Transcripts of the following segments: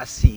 80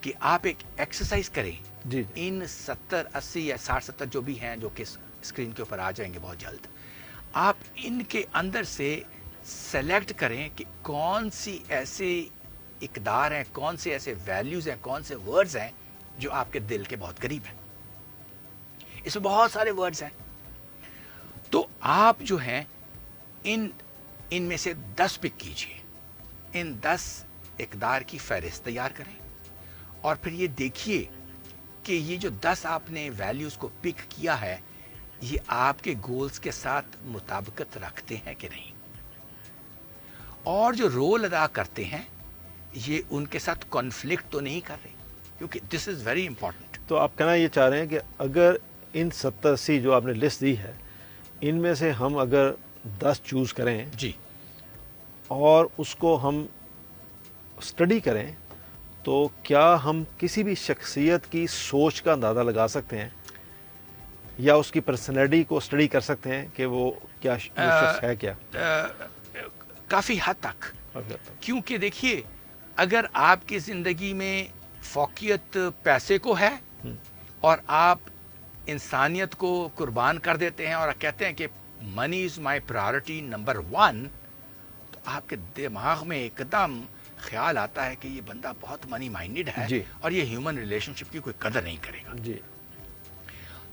کہ آپ ایک ایکسرسائز کریں. جی ان 70 80 یا 60 70 جو بھی ہیں جو کہ اسکرین کے اوپر آ جائیں گے بہت جلد, آپ ان کے اندر سے سلیکٹ کریں کہ کون سی ایسے اقدار ہیں, کون سے ایسے ویلیوز ہیں, کون سے ورڈز ہیں جو آپ کے دل کے بہت قریب ہیں. اس میں بہت سارے ورڈز ہیں. تو آپ جو ہیں ان میں سے 10 پک کیجئے, ان 10 اقدار کی فہرست تیار کریں, اور پھر یہ دیکھیے کہ یہ جو 10 آپ نے ویلیوز کو پک کیا ہے یہ آپ کے گولز کے ساتھ مطابقت رکھتے ہیں کہ نہیں, اور جو رول ادا کرتے ہیں یہ ان کے ساتھ کانفلکٹ تو نہیں کر رہے, کیونکہ دس از ویری امپورٹنٹ. تو آپ کہنا یہ چاہ رہے ہیں کہ اگر ان 70 80 جو آپ نے لسٹ دی ہے ان میں سے ہم اگر 10 چوز کریں جی, اور اس کو ہم اسٹڈی کریں تو کیا ہم کسی بھی شخصیت کی سوچ کا اندازہ لگا سکتے ہیں یا اس کی پرسنالٹی کو اسٹڈی کر سکتے ہیں کہ وہ کیا وہ شخص ہے کیا؟ کافی حد تک, کیونکہ دیکھیے اگر آپ کی زندگی میں فوقیت پیسے کو ہے اور آپ انسانیت کو قربان کر دیتے ہیں اور کہتے ہیں کہ منی از مائی پرائورٹی نمبر 1, تو آپ کے دماغ میں ایک دم خیال آتا ہے کہ یہ بندہ بہت منی مائنڈڈ ہے جی. اور یہ ہیومن ریلیشن شپ کی کوئی قدر نہیں کرے گا. جی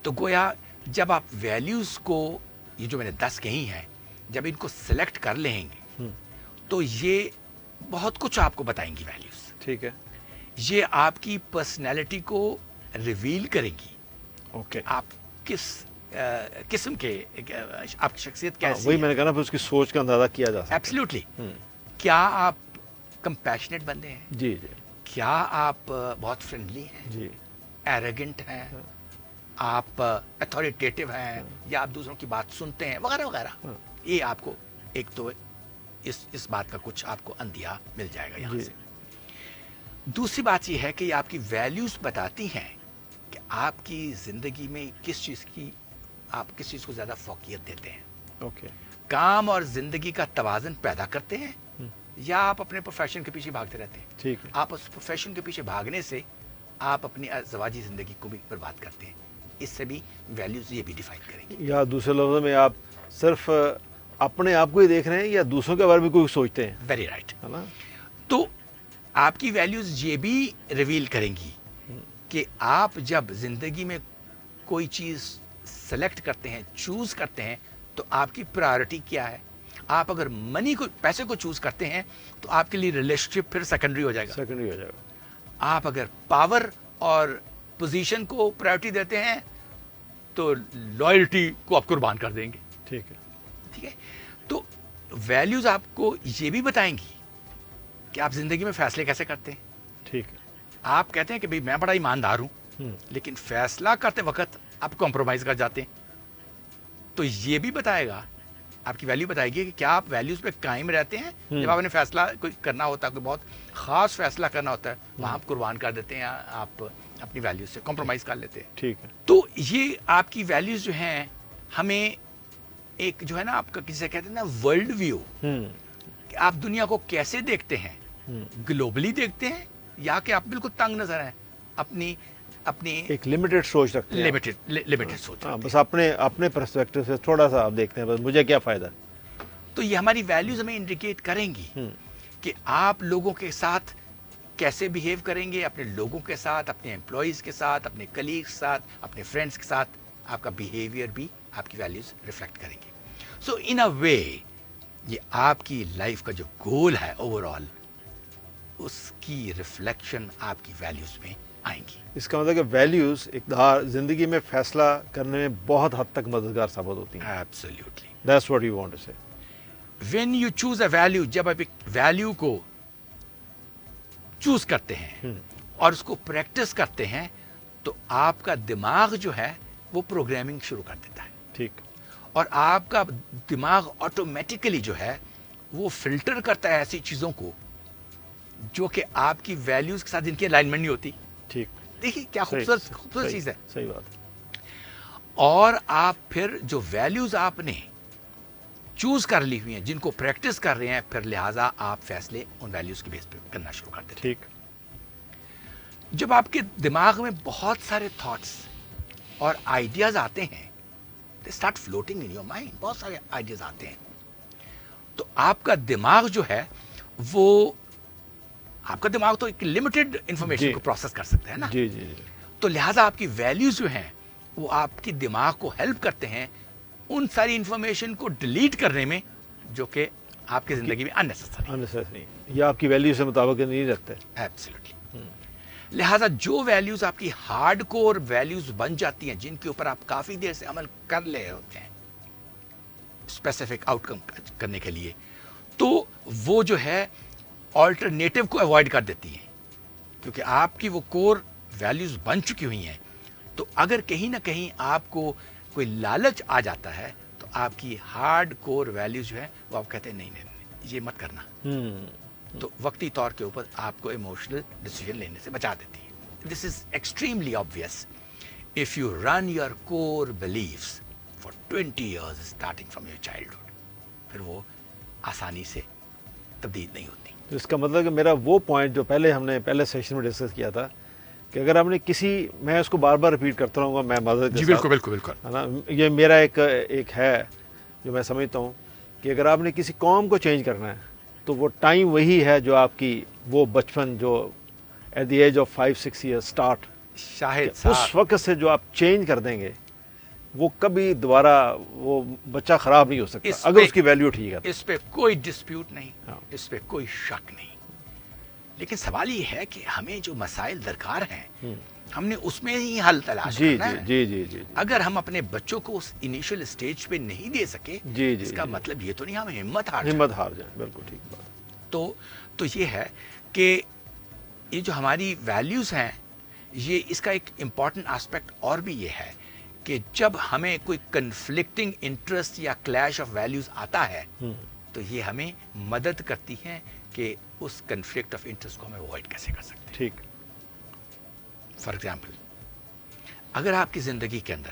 تو گویا جب آپ ویلیوز کو, یہ جو میں نے 10 کہی ہیں, جب ان کو سلیکٹ کر لیں گے تو یہ بہت کچھ آپ کو بتائیں گی ویلیوز. ٹھیک ہے. یہ آپ کی پرسنالٹی کو ریویل کرے گی. اوکے. آپ کس قسم کے, آپ کی شخصیت کیسی وہی میں نے کہا نا پھر اس کی سوچ کا اندازہ کیا جا سکتا ہے. ایبسلیوٹلی. کیا آپ کمپیشنیٹ بندے ہیں؟ جی جی. کیا آپ بہت فرینڈلی ہیں؟ جی. ایروگنٹ ہیں؟ آپ اتھارٹیٹیو ہیں یا آپ دوسروں کی بات سنتے ہیں وغیرہ وغیرہ. یہ آپ کو ایک تو اس بات کا کچھ آپ کو اندیا مل جائے گا یہاں سے. دوسری بات یہ ہے کہ یہ آپ کی ویلیوز بتاتی ہیں کہ آپ کی زندگی میں کس چیز کو زیادہ فوقیت دیتے ہیں. اوکے. کام اور زندگی کا توازن پیدا کرتے ہیں یا آپ اپنے پروفیشن کے پیچھے بھاگتے رہتے ہیں. ٹھیک ہے. آپ اس پروفیشن کے پیچھے بھاگنے سے آپ اپنی ازدواجی زندگی کو بھی برباد کرتے ہیں. اس سے بھی ویلیوز یہ بھی ڈیفائن کریں گے. یا دوسرے لفظوں میں آپ صرف اپنے آپ کو ہی دیکھ رہے ہیں یا دوسروں کے بارے میں کوئی سوچتے ہیں؟ Very right. ہے نا. تو آپ کی ویلیوز یہ بھی ریویل کریں گی کہ آپ جب زندگی میں کوئی چیز سلیکٹ کرتے ہیں, چوز کرتے ہیں, تو آپ کی پرائورٹی کیا ہے. آپ اگر منی کو, پیسے کو چوز کرتے ہیں تو آپ کے لیے ریلیشن شپ پھر سیکنڈری ہو جائے گا. سیکنڈری ہو جائے گا. آپ اگر پاور اور پوزیشن کو پرائورٹی دیتے ہیں تو لائلٹی کو آپ قربان کر دیں گے. ٹھیک ہے. ٹھیک ہے. تو ویلیوز آپ کو یہ بھی بتائیں گی کہ آپ زندگی میں فیصلے کیسے کرتے ہیں. ٹھیک ہے. آپ کہتے ہیں کہ بھئی میں بڑا ایماندار ہوں, لیکن فیصلہ کرتے وقت آپ کمپرومائز کر جاتے ہیں. تو یہ بھی بتائے گا, آپ کی ویلیو بتائے گی کہ کیا آپ ویلیوز پہ قائم رہتے ہیں. جب آپ نے فیصلہ کوئی کرنا ہوتا ہے, کوئی بہت خاص فیصلہ کرنا ہوتا ہے, وہاں آپ قربان کر دیتے ہیں, آپ اپنی ویلیوز سے کمپرومائز کر لیتے ہیں. ٹھیک ہے. تو یہ آپ کی ویلیوز جو ہیں ہمیں ایک جو ہے نا, آپ کا کسی سے کہتے ہیں نا ورلڈ ویو, کہ آپ دنیا کو کیسے دیکھتے ہیں, گلوبلی دیکھتے ہیں یا کہ آپ بالکل تنگ نظر ہیں, اپنی ایک لمیٹڈ سوچ رکھتے ہیں. لمیٹڈ سوچ. بس اپنے پرسپیکٹو سے تھوڑا سا آپ دیکھتے ہیں, بس مجھے کیا فائدہ. تو یہ ہماری ویلیوز ہمیں انڈیکیٹ کریں گی کہ آپ لوگوں کے ساتھ کیسے بیہیو کریں گے, اپنے لوگوں کے ساتھ, اپنے امپلائیز کے ساتھ, اپنے کلیگس کے ساتھ, اپنے فرینڈس کے ساتھ. آپ کا بیہیویئر بھی آپ کی ویلیوز ریفلیکٹ کریں گے. سو ان اے وے یہ آپ کی لائف کا جو گول ہے اوور آل, اس کی ریفلیکشن آپ کی ویلیوز میں آئیں گی. اس کا مطلب کہ ویلیوز اقدار زندگی میں فیصلہ کرنے میں بہت حد تک مددگار ثابت ہوتی ہیں. Absolutely. That's what you want to say. When you choose a value, جب آپ ایک ویلیو کو چوز کرتے ہیں اور اس کو پریکٹس کرتے ہیں تو آپ کا دماغ جو ہے وہ پروگرامنگ شروع کر دیتا ہے. ٹھیک. اور آپ کا دماغ آٹومیٹیکلی جو ہے وہ فلٹر کرتا ہے ایسی چیزوں کو جو کہ آپ کی ویلیوز کے ساتھ ان کی الائنمنٹ نہیں ہوتی. ٹھیک. دیکھیے کیا خوبصورت چیز ہے. صحیح بات. اور آپ پھر جو ویلیوز آپ نے چوز کر لی ہوئی ہیں, جن کو پریکٹس کر رہے ہیں, پھر لہٰذا آپ فیصلے ان ویلیوز کے بیس پہ کرنا شروع کر دیتے ہیں. ٹھیک. جب آپ کے دماغ میں بہت سارے تھاٹس اور آئیڈیاز آتے ہیں، they start floating in your mind, بہت سارے آئیڈیاز آتے ہیں، تو آپ کا دماغ جو ہے وہ، آپ کا دماغ تو ایک لمیٹڈ انفارمیشن جی کو پروسیس کر سکتا ہے نا، جی جی جی تو لہٰذا آپ کی ویلیوز جو ہیں وہ آپ کی دماغ کو ہیلپ کرتے ہیں ان ساری انفارمیشن کو ڈیلیٹ کرنے میں جو کہ آپ کی زندگی میں اننیسیسری انسیسری یہ آپ کی ویلیو سے مطابق نہیں رکھتے. ایبسلیٹلی. لہٰذا جو ویلیوز آپ کی ہارڈ کور ویلیوز بن جاتی ہیں، جن کے اوپر آپ کافی دیر سے عمل کر لے ہوتے ہیں اسپیسیفک آؤٹ کم کرنے کے لیے، تو وہ جو ہے آلٹرنیٹو کو اوائڈ کر دیتی ہیں، کیونکہ آپ کی وہ کور ویلیوز بن چکی ہوئی ہیں. تو اگر کہیں نہ کہیں آپ کو کوئی لالچ آ جاتا ہے تو آپ کی ہارڈ کور ویلیوز جو ہے وہ آپ کہتے ہیں نہیں نہیں نہیں یہ مت کرنا، تو وقتی طور کے اوپر آپ کو ایموشنل ڈیسیجن لینے سے بچا دیتی ہے. This is extremely obvious. If you run your core beliefs for 20 years starting from your childhood, پھر وہ آسانی سے تبدیل نہیں ہوتی. تو اس کا مطلب کہ میرا وہ پوائنٹ جو ہم نے پہلے سیشن میں ڈسکس کیا تھا کہ اگر آپ نے میں اس کو بار بار ریپیٹ کرتا رہوں گا، میں معذرت کے جی ساتھ، بالکل بالکل بالکل. ہے نا، یہ میرا ایک ہے جو میں سمجھتا ہوں کہ اگر آپ نے کسی قوم کو چینج کرنا ہے تو وہ ٹائم وہی ہے جو آپ کی وہ بچپن جو at the age of 5-6 year start, شاہد اس صاحب وقت سے جو آپ چینج کر دیں گے وہ کبھی دوبارہ وہ بچہ خراب نہیں ہو سکتا اگر اس کی ویلیو ٹھیک ہے. اس پہ کوئی ڈسپیوٹ نہیں، ہاں. اس پہ کوئی شک نہیں. لیکن سوال یہ ہے کہ ہمیں جو مسائل درکار ہیں ہم نے اس میں ہی حل تلاش جی کرنا جی ہے. جی جی جی اگر ہم اپنے بچوں کو اس انیشل اسٹیج پہ نہیں دے سکے، جی جی اس کا جی. مطلب یہ تو نہیں ہم ہمت ہار جائیں. ہمت ہار جائیں، بالکل ٹھیک بات. تو یہ ہے کہ یہ جو ہماری ویلیوز ہیں، یہ اس کا ایک امپورٹنٹ آسپیکٹ اور بھی یہ ہے کہ جب ہمیں کوئی کنفلکٹنگ انٹرسٹ یا کلیش آف ویلیوز آتا ہے تو یہ ہمیں مدد کرتی ہیں کہ اس کنفلکٹ آف انٹرسٹ کو ہم اوائڈ کیسے کر سکتے ہیں. ٹھیک. فار ایگزامپل، اگر آپ کی زندگی کے اندر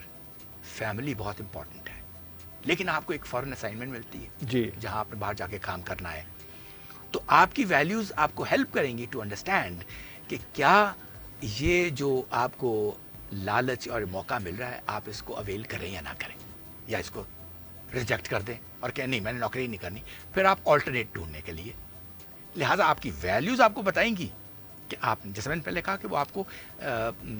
فیملی بہت امپورٹنٹ ہے لیکن آپ کو ایک فارن اسائنمنٹ ملتی ہے جی جہاں آپ نے باہر جا کے کام کرنا ہے، تو آپ کی ویلیوز آپ کو ہیلپ کریں گی ٹو انڈرسٹینڈ کہ کیا یہ جو آپ کو لالچ اور موقع مل رہا ہے آپ اس کو اویل کریں یا نہ کریں، یا اس کو ریجیکٹ کر دیں اور کہ نہیں میں نے نوکری نہیں کرنی، پھر آپ آلٹرنیٹ ڈھونڈنے کے لیے. لہٰذا آپ کی ویلیوز آپ کو بتائیں گی کہ آپ، جیسے میں نے پہلے کہا کہ وہ آپ کو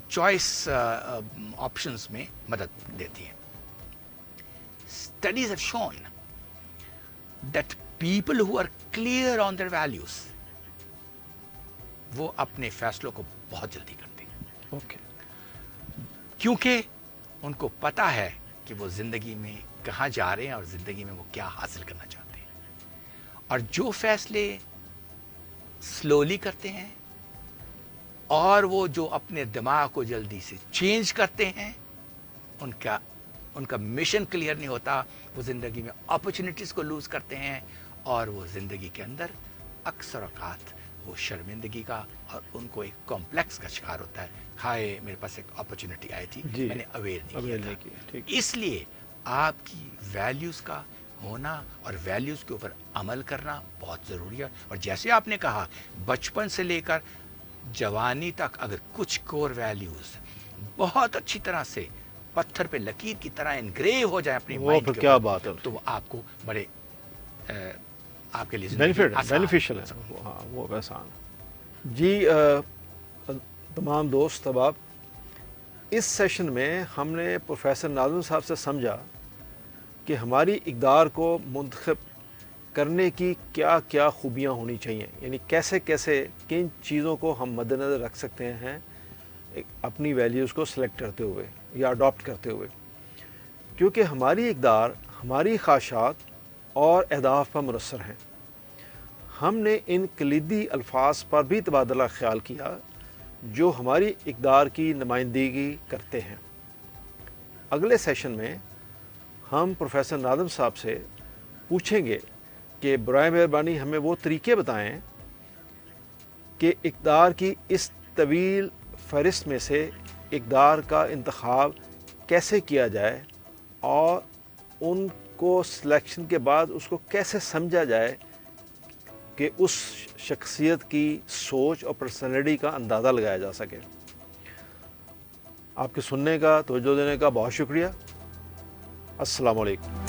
چوائس آپشنس میں مدد دیتی ہیں. Studies have shown that people who are clear on their values وہ اپنے فیصلوں کو بہت جلدی کرتے ہیں، اوکے. کیونکہ ان کو پتا ہے کہ وہ زندگی میں کہاں جا رہے ہیں اور زندگی میں وہ کیا حاصل کرنا چاہتے ہیں. اور جو فیصلے سلولی کرتے ہیں اور وہ جو اپنے دماغ کو جلدی سے چینج کرتے ہیں، ان کا مشن کلیئر نہیں ہوتا، وہ زندگی میں اپرچونٹیز کو لوز کرتے ہیں اور وہ زندگی کے اندر اکثر اوقات وہ شرمندگی کا اور ان کو ایک کمپلیکس کا شکار ہوتا ہے. ہائے میرے پاس ایک اپرچونٹی آئی تھی، جی. میں نے اویئر نہیں اویئر کیا نہیں تھا. کیا. ٹھیک. اس لیے آپ کی ویلیوز کا ہونا اور ویلیوز کے اوپر عمل کرنا بہت ضروری ہے. اور جیسے آپ نے کہا بچپن سے لے کر جوانی تک اگر کچھ کور ویلیوز بہت اچھی طرح سے پتھر پہ لکیر کی طرح انگریو ہو جائے اپنی وہ مائنڈ پھر کے کیا اوپر، بات ہے، تو وہ آپ کو بڑے آپ کے لیے بینیفیشل ہے. ہاں وہ آسان ہے. جی تمام دوست، اب آپ اس سیشن میں ہم نے پروفیسر ناظم صاحب سے سمجھا کہ ہماری اقدار کو منتخب کرنے کی کیا کیا خوبیاں ہونی چاہیے، یعنی کیسے کن چیزوں کو ہم مد نظر رکھ سکتے ہیں اپنی ویلیوز کو سلیکٹ کرتے ہوئے یا اڈاپٹ کرتے ہوئے، کیونکہ ہماری اقدار ہماری خواہشات اور اہداف پر منحصر ہیں. ہم نے ان کلیدی الفاظ پر بھی تبادلہ خیال کیا جو ہماری اقدار کی نمائندگی کرتے ہیں. اگلے سیشن میں ہم پروفیسر ناظم صاحب سے پوچھیں گے کہ برائے مہربانی ہمیں وہ طریقے بتائیں کہ اقدار کی اس طویل فہرست میں سے اقدار کا انتخاب کیسے کیا جائے اور ان کو سلیکشن کے بعد اس کو کیسے سمجھا جائے کہ اس شخصیت کی سوچ اور پرسنالٹی کا اندازہ لگایا جا سکے۔ آپ کے سننے کا، توجہ دینے کا بہت شکریہ۔ السلام علیکم۔